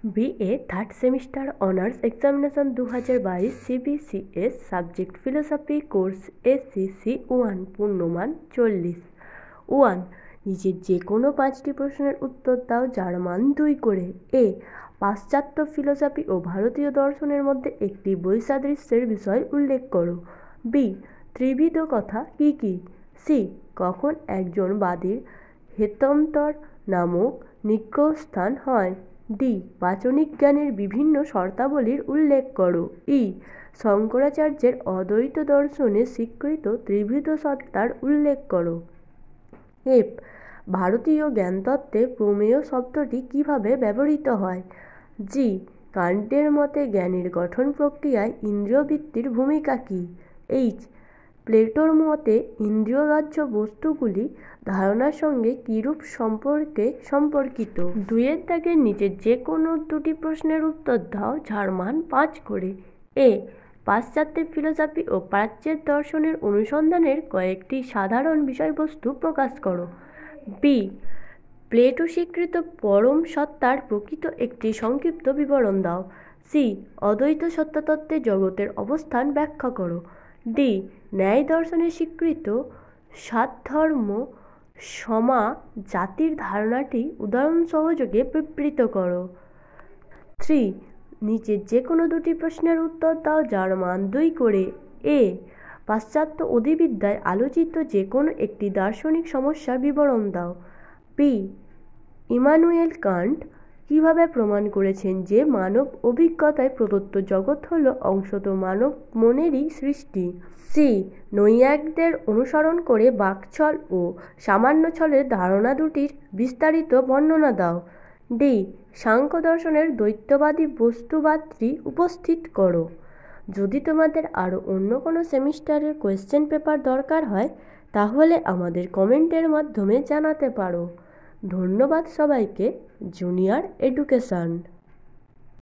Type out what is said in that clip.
BA third semester honours examination 2022 CBCS subject philosophy course SCC 1 পূর্ণমান 40। 1. নিচের যে কোনো 5টি প্রশ্নের উত্তর দাও যার মান 2 করে। এ. পাশ্চাত্য ফিলোসফি ও ভারতীয় দর্শনের মধ্যে একটি বৈসাদৃশ্যের বিষয় উল্লেখ করো। বি. ত্রিবিধ কথা কী কী? সি. কখন একজন বাদীর হেতন্তর নামক নিগ্রহস্থান হয়? ডি. বাচনিক জ্ঞানের বিভিন্ন শর্তাবলীর উল্লেখ করো। ই. শঙ্করাচার্যের অদ্বৈত দর্শনে স্বীকৃত ত্রিবিধ সত্তার উল্লেখ করো। এফ. ভারতীয় জ্ঞানতত্ত্বে প্রমেয় শব্দটি কিভাবে ব্যবহৃত হয়? জি. কান্টের মতে জ্ঞানের গঠন প্রক্রিয়ায় ইন্দ্রিয়বৃত্তির ভূমিকা কী? এইচ. প্লেটোর মতে ইন্দ্রিয়গ্রাহ্য বস্তুগুলি ধারণার সঙ্গে কিরূপ সম্পর্কিত? 2-এর দাগের নিচের যে কোনো 2টি প্রশ্নের উত্তর দাও যার মান 5 করে। এ. পাশ্চাত্যের ফিলোসফি ও প্রাচ্যের দর্শনের অনুসন্ধানের কয়েকটি সাধারণ বিষয়বস্তু প্রকাশ করো। বি. প্লেটো স্বীকৃত পরম সত্তার প্রকৃত একটি সংক্ষিপ্ত বিবরণ দাও। সি. অদ্বৈত সত্তাতত্ত্বে জগতের অবস্থান ব্যাখ্যা করো। ডি. ন্যায় দর্শনে স্বীকৃত সাধর্ম সমা জাতির ধারণাটি উদাহরণ সহযোগে বিবৃত করো। 3. নিচের যে কোনো 2টি প্রশ্নের উত্তর দাও যার মান 2 করে। এ. পাশ্চাত্য অধিবিদ্যায় আলোচিত যে কোনো একটি দার্শনিক সমস্যার বিবরণ দাও। বি. ইমানুয়েল কান্ট কিভাবে প্রমাণ করেছেন যে মানব অভিজ্ঞতায় প্রদত্ত জগৎ হল অংশত মানব মনেরই সৃষ্টি? সি. নৈয়ায়িকদের অনুসরণ করে বাকছল ও সামান্যছলের ধারণা দুটির বিস্তারিত বর্ণনা দাও। ডি. সাংখ্য দর্শনের দ্বৈতবাদী বস্তুবাদটি উপস্থিত করো। যদি তোমাদের আরও অন্য কোনো সেমিস্টারের কোয়েশ্চেন পেপার দরকার হয় তাহলে আমাদের কমেন্টের মাধ্যমে জানাতে পারো। ধন্যবাদ সবাইকে। Junior education.